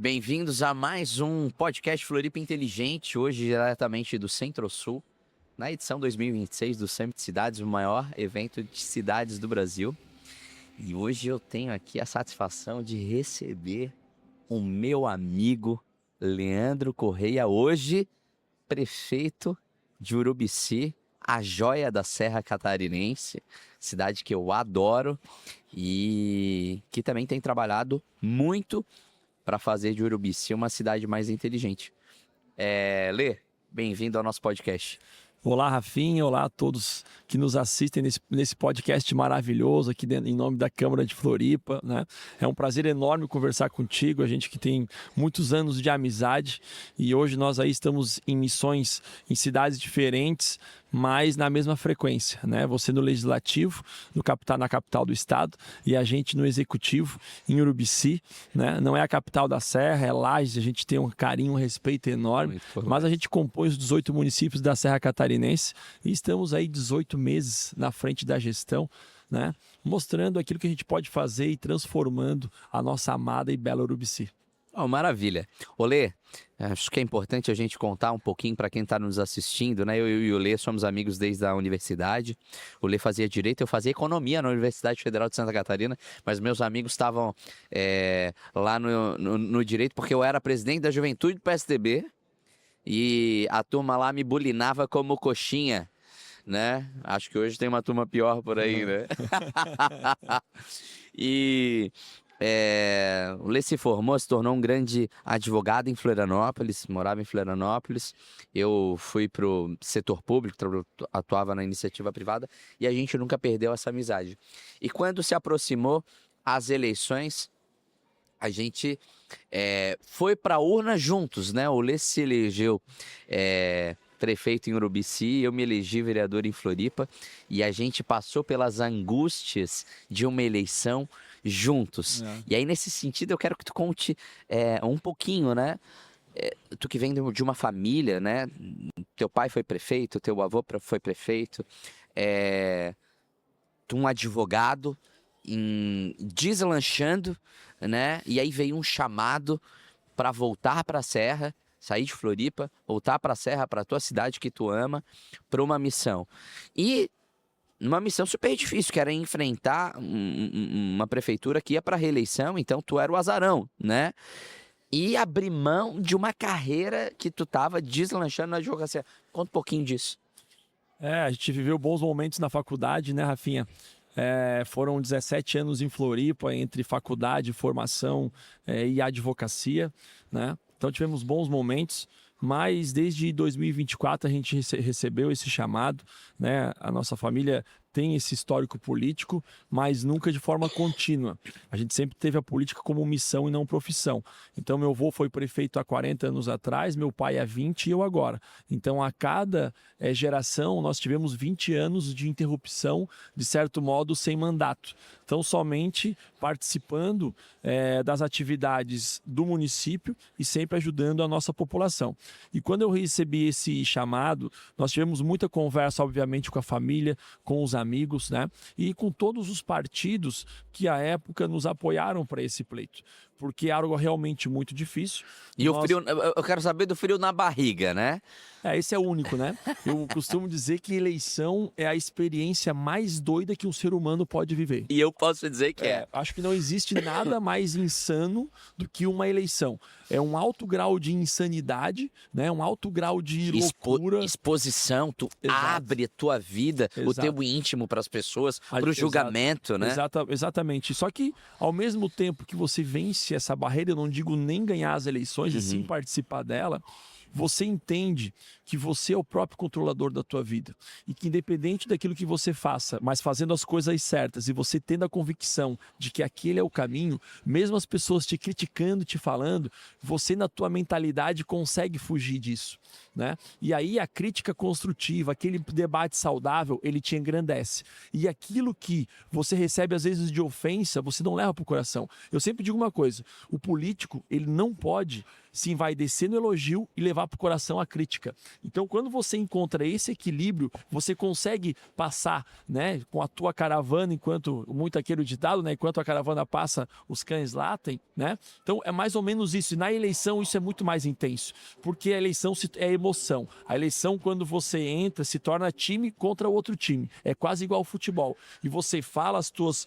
Bem-vindos a mais um podcast Floripa Inteligente, hoje diretamente do Centro-Sul, na edição 2026 do Summit Cidades, o maior evento de cidades do Brasil. E hoje eu tenho aqui a satisfação de receber o meu amigo Leandro Correia, hoje prefeito de Urubici, a joia da Serra Catarinense, cidade que eu adoro e que também tem trabalhado muito para fazer de Urubici uma cidade mais inteligente. Lê, bem-vindo ao nosso podcast. Olá, Rafinha, olá a todos que nos assistem nesse podcast maravilhoso aqui em nome da Câmara de Floripa, né? É um prazer enorme conversar contigo, a gente que tem muitos anos de amizade e hoje nós aí estamos em missões em cidades diferentes, mas na mesma frequência, né? Você no Legislativo, na capital do estado, e a gente no Executivo, em Urubici, né? Não é a capital da Serra, é Lages, a gente tem um carinho, um respeito enorme, mas a gente compõe os 18 municípios da Serra Catarinense e estamos aí 18 meses na frente da gestão, né? Mostrando aquilo que a gente pode fazer e transformando a nossa amada e bela Urubici. Oh, maravilha. Olê, acho que é importante a gente contar um pouquinho para quem está nos assistindo, né? Eu e o Lê somos amigos desde a universidade. O Lê fazia Direito, eu fazia Economia na Universidade Federal de Santa Catarina, mas meus amigos estavam lá no Direito porque eu era presidente da Juventude do PSDB e a turma lá me bulinava como coxinha, né? Acho que hoje tem uma turma pior por aí, né? O Lê se formou, se tornou um grande advogado em Florianópolis, morava em Florianópolis. Eu fui para o setor público, atuava na iniciativa privada e a gente nunca perdeu essa amizade. E quando se aproximou as eleições, a gente foi para a urna juntos, né? O Lê se elegeu prefeito em Urubici, eu me elegi vereador em Floripa e a gente passou pelas angústias de uma eleição juntos. E aí, nesse sentido, eu quero que tu conte um pouquinho, né? Tu que vem de uma família, né? Teu pai foi prefeito, teu avô foi prefeito, tu um advogado deslanchando, né? E aí veio um chamado para voltar para a Serra, sair de Floripa, voltar para a Serra, para a tua cidade que tu ama, para uma missão. E numa missão super difícil, que era enfrentar uma prefeitura que ia para reeleição, então tu era o azarão, né? E abrir mão de uma carreira que tu tava deslanchando na advocacia. Conta um pouquinho disso. A gente viveu bons momentos na faculdade, né, Rafinha? Foram 17 anos em Floripa, entre faculdade, formação e advocacia, né? Então tivemos bons momentos, mas desde 2024 a gente recebeu esse chamado, né? A nossa família tem esse histórico político, mas nunca de forma contínua. A gente sempre teve a política como missão e não profissão. Então, meu avô foi prefeito há 40 anos atrás, meu pai há 20 e eu agora. Então, a cada geração, nós tivemos 20 anos de interrupção, de certo modo, sem mandato. Então, somente participando das atividades do município e sempre ajudando a nossa população. E quando eu recebi esse chamado, nós tivemos muita conversa, obviamente, com a família, com os amigos, né? E com todos os partidos que à época nos apoiaram para esse pleito, porque é algo realmente muito difícil. E o frio, eu quero saber do frio na barriga, né? Esse é o único, né? Eu costumo dizer que eleição é a experiência mais doida que um ser humano pode viver. E eu posso dizer que Acho que não existe nada mais insano do que uma eleição. É um alto grau de insanidade, né? Um alto grau de loucura. Exposição, tu abre a tua vida, o teu íntimo para as pessoas, para o julgamento, né? Exatamente. Só que, ao mesmo tempo que você vence essa barreira, eu não digo nem ganhar as eleições, e sim participar dela, você entende que você é o próprio controlador da tua vida e que independente daquilo que você faça, mas fazendo as coisas certas e você tendo a convicção de que aquele é o caminho, mesmo as pessoas te criticando, te falando, você na tua mentalidade consegue fugir disso, né? E aí a crítica construtiva, aquele debate saudável, ele te engrandece. E aquilo que você recebe às vezes de ofensa, você não leva para o coração. Eu sempre digo uma coisa, o político, ele não pode se envaidecer no elogio e levar para o coração a crítica. Então, quando você encontra esse equilíbrio, você consegue passar, né, com a tua caravana, enquanto, muito aquele ditado, né, enquanto a caravana passa, os cães latem, né? Então, é mais ou menos isso. E na eleição, isso é muito mais intenso, porque a eleição é emoção. A eleição, quando você entra, se torna time contra outro time. É quase igual ao futebol. E você fala as tuas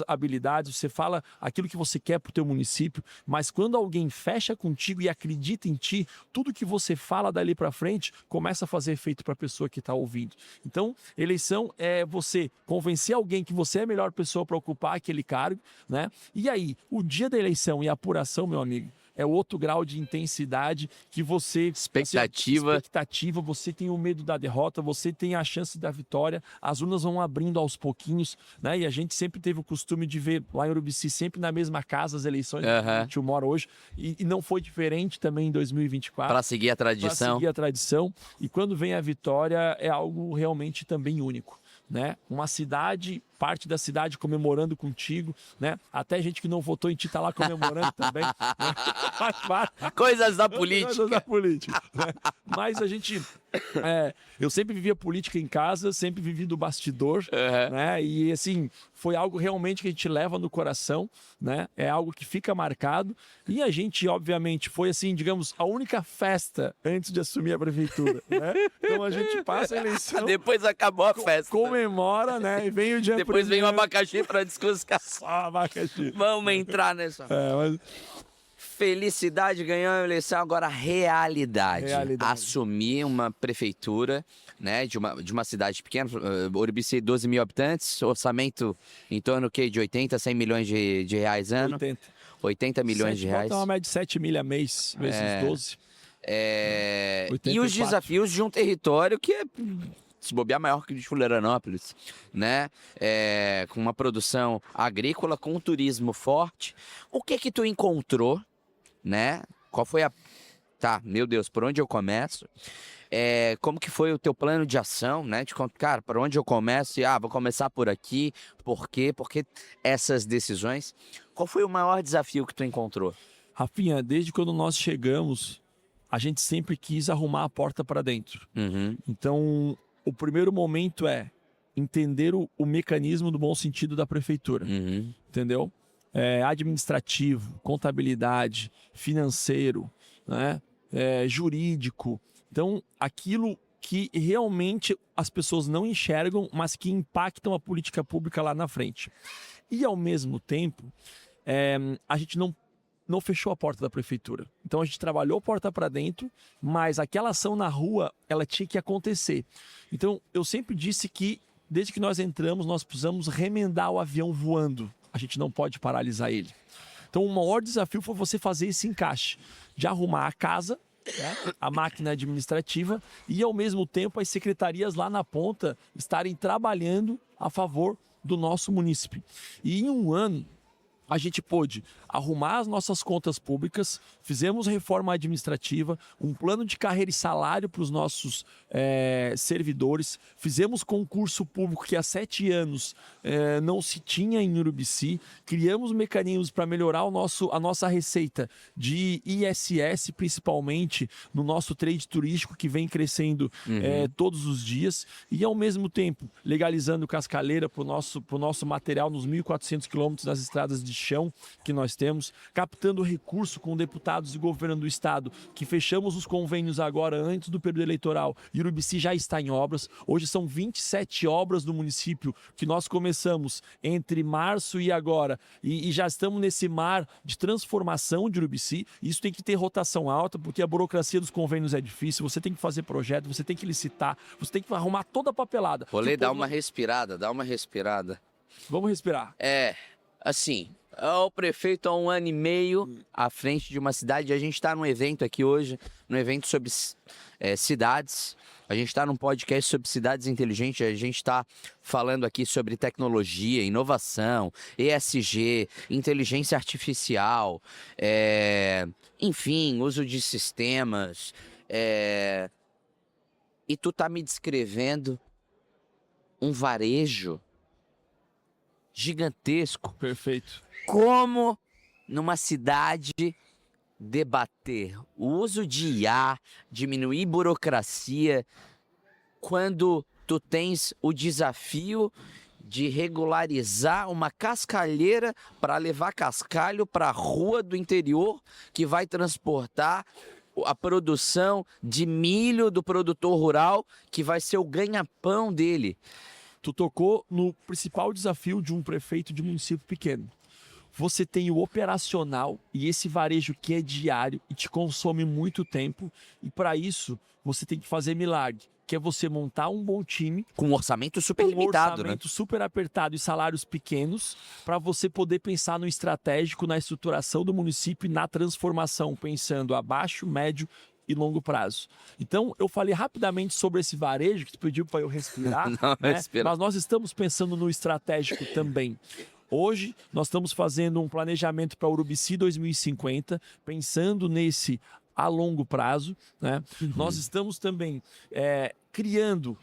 habilidades, você fala aquilo que você quer para o teu município, mas quando alguém fecha contigo e acredita em ti, tudo que você fala dali para frente começa a fazer efeito para a pessoa que está ouvindo. Então, eleição é você convencer alguém que você é a melhor pessoa para ocupar aquele cargo, né? E aí, o dia da eleição e a apuração, meu amigo, é outro grau de intensidade que você... Expectativa, você tem o medo da derrota, você tem a chance da vitória, as urnas vão abrindo aos pouquinhos, né? E a gente sempre teve o costume de ver lá em Urubici, sempre na mesma casa, as eleições que a gente mora hoje, e não foi diferente também em 2024. para seguir a tradição. Para seguir a tradição, e quando vem a vitória é algo realmente também único, né? Uma cidade, parte da cidade comemorando contigo, né? Até gente que não votou em ti tá lá comemorando também. Né? Coisas da política. Coisas da política, né? Mas a gente... eu sempre vivia política em casa, sempre vivi do bastidor, né? E assim, foi algo realmente que a gente leva no coração, né? É algo que fica marcado. E a gente, obviamente, foi assim, digamos, a única festa antes de assumir a prefeitura, né? Então a gente passa a eleição... Depois acabou a festa. Comemora, né? E vem o dia Depois vem o abacaxi para descascar. Só abacaxi. Vamos entrar nessa. Mas... Felicidade ganhou a eleição, agora realidade. Assumir uma prefeitura, né, de uma cidade pequena, Urubici, 12 mil habitantes, orçamento em torno de 80, 100 milhões de reais ano. 80 milhões de reais. Então uma média de 7 mil a mês, vezes 12. E os desafios de um território que é, se bobear, maior que o de Florianópolis, né? Com uma produção agrícola, com um turismo forte. O que tu encontrou, né? Qual foi a... Tá, meu Deus, por onde eu começo? Como que foi o teu plano de ação, né? Cara, por onde eu começo? E, vou começar por aqui. Por quê? Porque essas decisões... Qual foi o maior desafio que tu encontrou? Rafinha, desde quando nós chegamos, a gente sempre quis arrumar a porta para dentro. Então, o primeiro momento é entender o mecanismo do bom sentido da prefeitura. Entendeu? Administrativo, contabilidade, financeiro, né? Jurídico. Então, aquilo que realmente as pessoas não enxergam, mas que impactam a política pública lá na frente. E, ao mesmo tempo, a gente não fechou a porta da prefeitura. Então, a gente trabalhou porta para dentro, mas aquela ação na rua, ela tinha que acontecer. Então, eu sempre disse que, desde que nós entramos, nós precisamos remendar o avião voando. A gente não pode paralisar ele. Então, o maior desafio foi você fazer esse encaixe de arrumar a casa, né, a máquina administrativa e, ao mesmo tempo, as secretarias lá na ponta estarem trabalhando a favor do nosso município. E em um ano, a gente pôde arrumar as nossas contas públicas, fizemos reforma administrativa, um plano de carreira e salário para os nossos servidores, fizemos concurso público que há 7 anos não se tinha em Urubici, criamos mecanismos para melhorar a nossa receita de ISS, principalmente no nosso trade turístico que vem crescendo todos os dias, e ao mesmo tempo legalizando cascaleira para o nosso material nos 1.400 quilômetros das estradas de chão que nós temos, captando recurso com deputados e governo do estado, que fechamos os convênios agora antes do período eleitoral, e Urubici já está em obras. Hoje são 27 obras do município que nós começamos entre março e agora, e já estamos nesse mar de transformação de Urubici. Isso tem que ter rotação alta, porque a burocracia dos convênios é difícil, você tem que fazer projeto, você tem que licitar, você tem que arrumar toda a papelada. Rolê, dá uma respirada. Vamos respirar. Assim, o prefeito há 1 ano e meio à frente de uma cidade. A gente está num evento aqui hoje, num evento sobre cidades. A gente está num podcast sobre cidades inteligentes. A gente está falando aqui sobre tecnologia, inovação, ESG, inteligência artificial, enfim, uso de sistemas. E tu tá me descrevendo um varejo gigantesco. Perfeito. Como numa cidade debater o uso de IA, diminuir burocracia, quando tu tens o desafio de regularizar uma cascalheira para levar cascalho para a rua do interior que vai transportar a produção de milho do produtor rural, que vai ser o ganha-pão dele. Tu tocou no principal desafio de um prefeito de município pequeno. Você tem o operacional e esse varejo que é diário e te consome muito tempo, e para isso você tem que fazer milagre, que é você montar um bom time com um orçamento super limitado, né? Super apertado e salários pequenos, para você poder pensar no estratégico, na estruturação do município e na transformação, pensando a baixo, médio e longo prazo. Então, eu falei rapidamente sobre esse varejo, que tu pediu para eu respirar, Não, né? respira. Mas nós estamos pensando no estratégico também. Hoje, nós estamos fazendo um planejamento para Urubici 2050, pensando nesse a longo prazo, né? Nós estamos também criando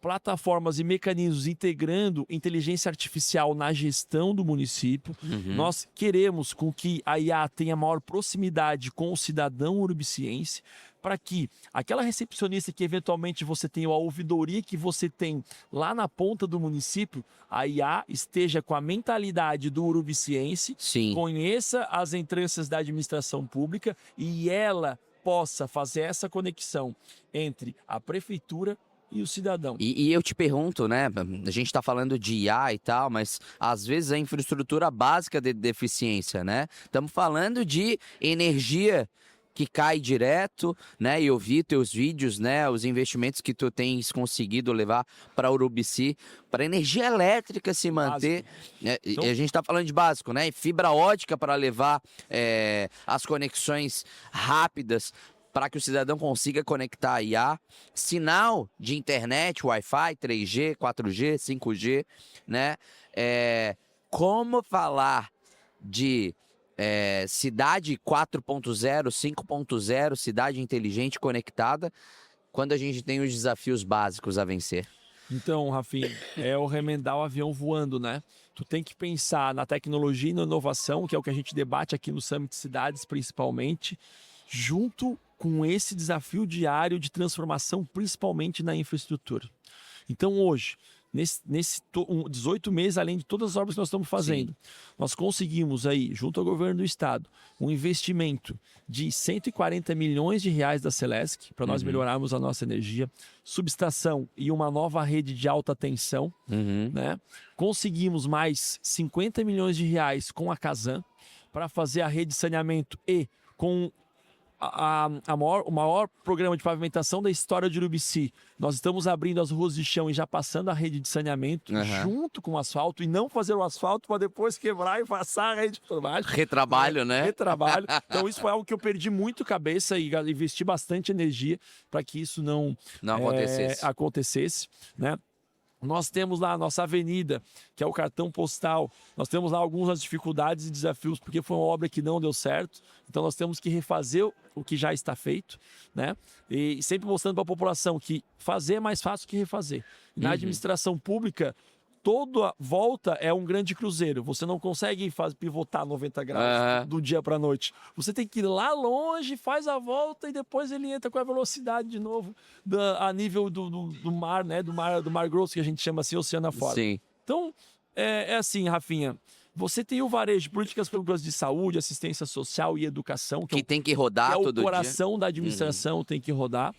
plataformas e mecanismos integrando inteligência artificial na gestão do município. Nós queremos com que a IA tenha maior proximidade com o cidadão urubiciense, para que aquela recepcionista que eventualmente você tem, ou a ouvidoria que você tem lá na ponta do município, a IA esteja com a mentalidade do urubiciense, Sim. conheça as entranças da administração pública e ela possa fazer essa conexão entre a prefeitura e o cidadão. E eu te pergunto, né? A gente está falando de IA e tal, mas às vezes a infraestrutura básica de deficiência, né? Estamos falando de energia que cai direto, né? E eu vi teus vídeos, né? Os investimentos que tu tens conseguido levar para Urubici, para energia elétrica se manter. Né? Então, e a gente está falando de básico, né? E fibra ótica para levar as conexões rápidas para que o cidadão consiga conectar a IA, sinal de internet, Wi-Fi, 3G, 4G, 5G, né? Como falar de cidade 4.0, 5.0, cidade inteligente conectada, quando a gente tem os desafios básicos a vencer? Então, Rafinha, é o remendar o avião voando, né? Tu tem que pensar na tecnologia e na inovação, que é o que a gente debate aqui no Summit Cidades, principalmente, junto com esse desafio diário de transformação, principalmente na infraestrutura. Então, hoje, nesses 18 meses, além de todas as obras que nós estamos fazendo, sim, nós conseguimos aí, junto ao governo do estado, um investimento de 140 milhões de reais da Celesc, para nós melhorarmos a nossa energia, subestação e uma nova rede de alta tensão, né? Conseguimos mais 50 milhões de reais com a Casan para fazer a rede de saneamento e com o maior programa de pavimentação da história de Urubici. Nós estamos abrindo as ruas de chão e já passando a rede de saneamento junto com o asfalto, e não fazer o asfalto para depois quebrar e passar a rede por baixo. Retrabalho, né? Retrabalho. Então isso foi algo que eu perdi muito cabeça e investi bastante energia para que isso não acontecesse, né? Nós temos lá a nossa avenida, que é o cartão postal. Nós temos lá algumas dificuldades e desafios, porque foi uma obra que não deu certo. Então nós temos que refazer o que já está feito, né? E sempre mostrando para a população que fazer é mais fácil que refazer. Na administração pública, toda volta é um grande cruzeiro. Você não consegue pivotar 90 graus do dia para a noite. Você tem que ir lá longe, faz a volta e depois ele entra com a velocidade de novo a nível do mar, né? Do mar grosso, que a gente chama assim, oceano afora. Sim. Então, é assim, Rafinha. Você tem o varejo, políticas públicas de saúde, assistência social e educação, que tem que rodar todo dia. É o coração da administração, tem que rodar.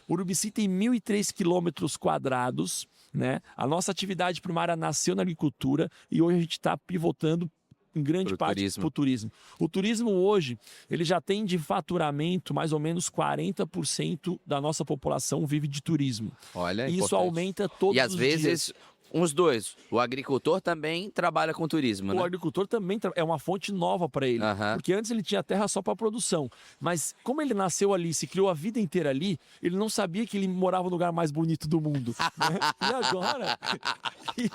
Urubici tem 1.003 quilômetros quadrados, né? A nossa atividade primária nasceu na agricultura e hoje a gente está pivotando em grande parte para o turismo. O turismo hoje, ele já tem de faturamento mais ou menos 40% da nossa população vive de turismo. Olha, e isso aumenta todos os dias. E às vezes uns dois. O agricultor também trabalha com turismo, né? O agricultor também é uma fonte nova para ele. Porque antes ele tinha terra só para produção. Mas como ele nasceu ali, se criou a vida inteira ali, ele não sabia que ele morava no lugar mais bonito do mundo. Né?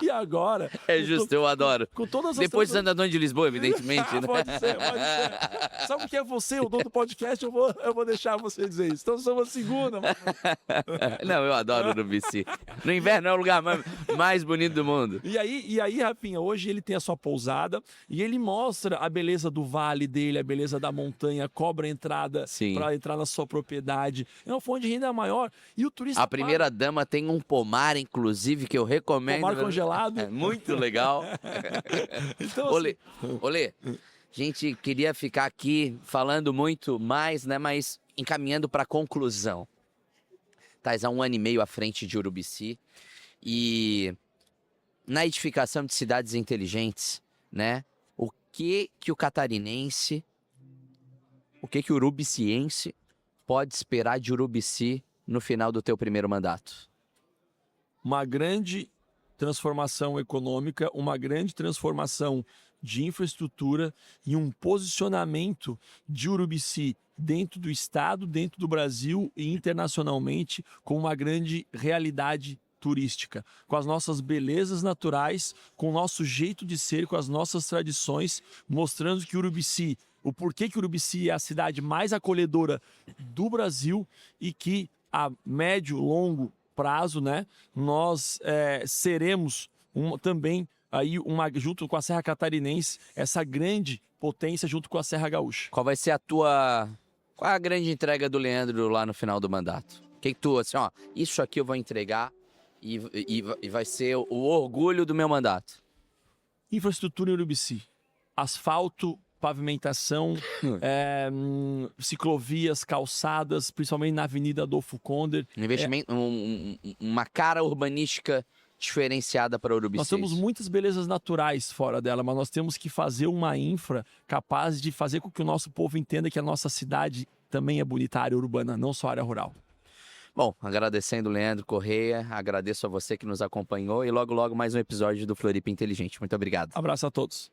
E agora... É justo, eu adoro. Com todas as Depois dos andadores de Lisboa, evidentemente. Né? Pode ser. Sabe o que é você, o dono do podcast? Eu vou deixar você dizer isso. Então somos a segunda. Não, eu adoro Urubici. No inverno é o lugar mais mais bonito do mundo. E aí, Rafinha, hoje ele tem a sua pousada e ele mostra a beleza do vale dele, a beleza da montanha, cobra a entrada Sim. para entrar na sua propriedade. É uma fonte de renda maior. E o turista A primeira dama tem um pomar, inclusive, que eu recomendo. Pomar congelado. É muito legal. Então, Olê, gente queria ficar aqui falando muito mais, né? Mas encaminhando para a conclusão. Estás há 1 ano e meio à frente de Urubici e na edificação de cidades inteligentes, né? O que o catarinense, o que o urubiciense pode esperar de Urubici no final do teu primeiro mandato? uma grande transformação econômica, uma grande transformação de infraestrutura e um posicionamento de Urubici dentro do estado, dentro do Brasil e internacionalmente como uma grande realidade turística, com as nossas belezas naturais, com o nosso jeito de ser, com as nossas tradições, mostrando que Urubici, o porquê que Urubici é a cidade mais acolhedora do Brasil e que a médio, longo prazo, né, nós seremos também aí junto com a Serra Catarinense, essa grande potência junto com a Serra Gaúcha. Qual vai ser qual é a grande entrega do Leandro lá no final do mandato? O que tu, assim, ó, isso aqui eu vou entregar e vai ser o orgulho do meu mandato? Infraestrutura em Urubici, asfalto, pavimentação, ciclovias, calçadas, principalmente na Avenida Adolfo Konder. Investimento, uma cara urbanística diferenciada para Urubici. Nós temos muitas belezas naturais fora dela, mas nós temos que fazer uma infra capaz de fazer com que o nosso povo entenda que a nossa cidade também é bonita, área urbana, não só área rural. Bom, agradecendo o Leandro Correia, agradeço a você que nos acompanhou e logo mais um episódio do Floripa Inteligente. Muito obrigado. Abraço a todos.